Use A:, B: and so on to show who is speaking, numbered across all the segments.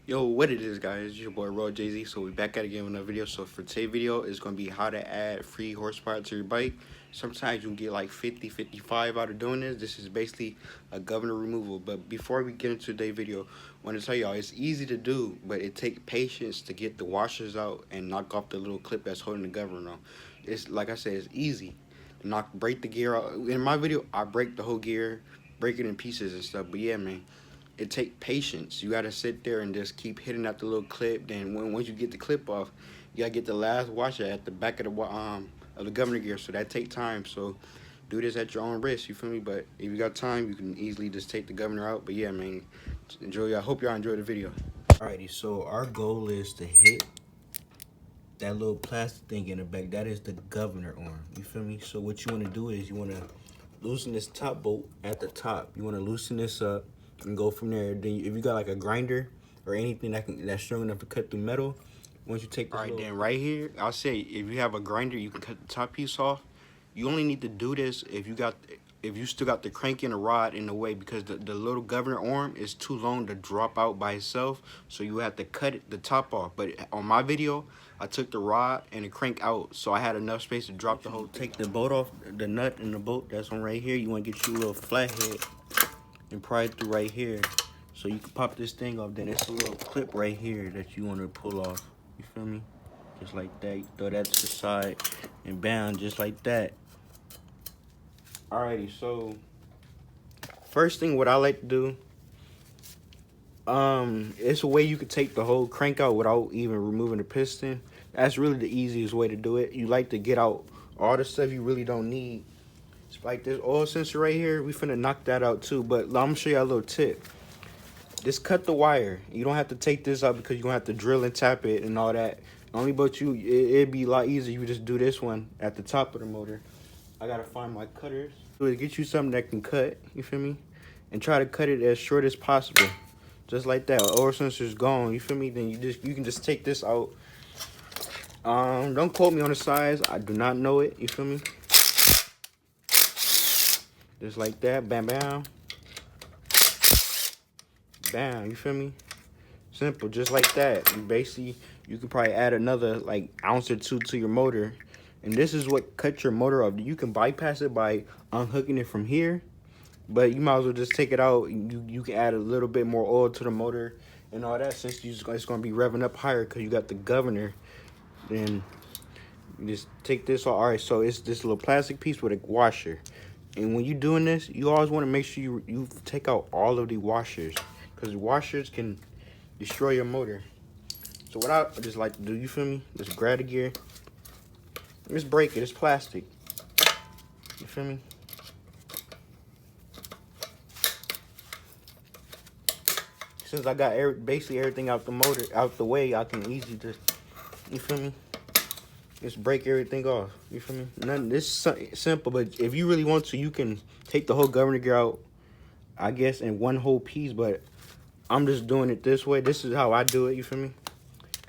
A: Yo, what it is, guys? It's your boy RoyalJZ. So we back at it again with another video. So for today's video, it's gonna be how to add free horsepower to your bike. Sometimes you can get like 50, 55 out of doing this. This is basically a governor removal. But before we get into today's video, I want to tell y'all it's easy to do, but it takes patience to get the washers out and knock off the little clip that's holding the governor on. It's like I said, it's easy. Break the gear out. In my video, I break the whole gear, break it in pieces and stuff. But yeah, man. It takes patience. You gotta sit there and just keep hitting at the little clip. Then once you get the clip off, you gotta get the last washer at the back of the governor gear. So that take time. So do this at your own risk. You feel me? But if you got time, you can easily just take the governor out. But yeah, man, enjoy. I hope y'all enjoy the video. Alrighty, so our goal is to hit that little plastic thing in the back. That is the governor arm. You feel me? So what you want to do is you want to loosen this top bolt at the top. You want to loosen this up and go from there. Then if you got like a grinder or anything that's strong enough to cut through metal, once you take this then right here, I'll say if you have a grinder, you can cut the top piece off. You only need to do this if you still got the crank and the rod in the way, because the little governor arm is too long to drop out by itself, so you have to cut the top off. But on my video, I took the rod and the crank out, so I had enough space to drop the whole thing. Take the bolt off, the nut and the bolt that's on right here. You want to get you a little flathead and pry it through right here, so you can pop this thing off. Then it's a little clip right here that you want to pull off. You feel me? Just like that. You throw that to the side and bam, just like that. Alrighty, so first thing what I like to do, it's a way you could take the whole crank out without even removing the piston. That's really the easiest way to do it. You like to get out all the stuff you really don't need. It's like this oil sensor right here, we finna knock that out too, but I'm gonna show you a little tip. Just cut the wire. You don't have to take this out because you're gonna have to drill and tap it and all that. Only but it'd be a lot easier you just do this one at the top of the motor. I gotta find my cutters. So get you something that can cut, you feel me? And try to cut it as short as possible. Just like that. Oil sensor's gone, you feel me? Then you can just take this out. Don't quote me on the size. I do not know it, you feel me? Just like that, bam, bam. Bam, you feel me? Simple, just like that. You can probably add another like ounce or two to your motor. And this is what cuts your motor off. You can bypass it by unhooking it from here, but you might as well just take it out. You can add a little bit more oil to the motor and all that, since it's going to be revving up higher because you got the governor. Then you just take this off. All right, so it's this little plastic piece with a washer. And when you're doing this, you always want to make sure you take out all of the washers, because washers can destroy your motor. So what I just like to do, you feel me? Just grab the gear. Just break it. It's plastic. You feel me? Since I got basically everything out the motor, out the way, I can easily just, you feel me? Just break everything off. You feel me? This is simple, but if you really want to, you can take the whole governor gear out, I guess, in one whole piece. But I'm just doing it this way. This is how I do it. You feel me?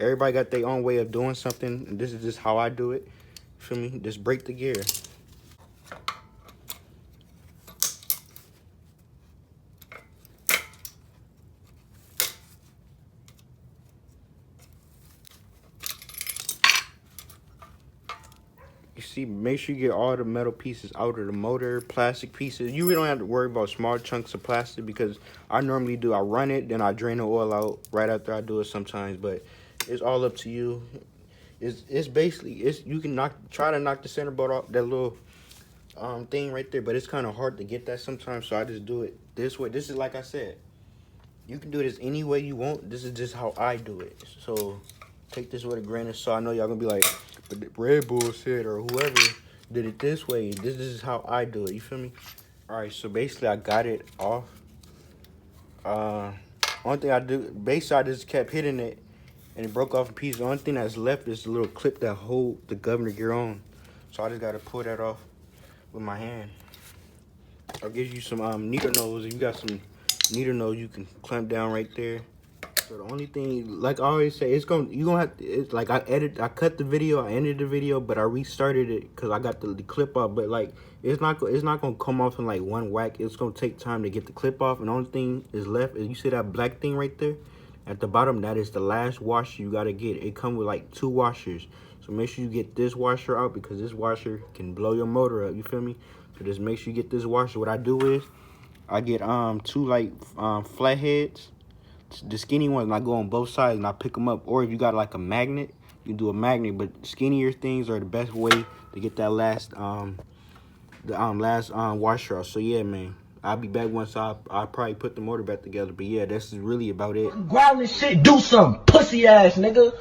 A: Everybody got their own way of doing something, and this is just how I do it. You feel me? Just break the gear. You see, make sure you get all the metal pieces out of the motor, plastic pieces. You really don't have to worry about small chunks of plastic, because I normally do. I run it, then I drain the oil out right after I do it sometimes, but it's all up to you. It's basically, you can try to knock the center bolt off, that little thing right there, but it's kind of hard to get that sometimes, so I just do it this way. This is, like I said, you can do this any way you want. This is just how I do it. So take this with a grain of salt. I know y'all gonna be like, but Red Bull said, or whoever did it this way. This is how I do it. You feel me? All right, so basically I got it off. Only thing I do, basically I just kept hitting it and it broke off a piece. The only thing that's left is the little clip that hold the governor gear on. So I just gotta pull that off with my hand. I'll give you some needle nose. If you got some needle nose, you can clamp down right there. So the only thing, like I always say, you're gonna have to, it's like I cut the video, I ended the video, but I restarted it because I got the clip off. But like it's not gonna come off in like one whack. It's gonna take time to get the clip off, and the only thing is left is, you see that black thing right there? At the bottom, that is the last washer you gotta get. It come with like 2 washers. So make sure you get this washer out because this washer can blow your motor up, you feel me? So just make sure you get this washer. What I do is I get 2 like flatheads, the skinny ones, and I go on both sides and I pick them up. Or if you got like a magnet, you do a magnet, but skinnier things are the best way to get that last washer out. So yeah, man, I'll be back once I'll probably put the motor back together. But yeah, this is really about it.
B: Ground this shit, do something, pussy ass nigga.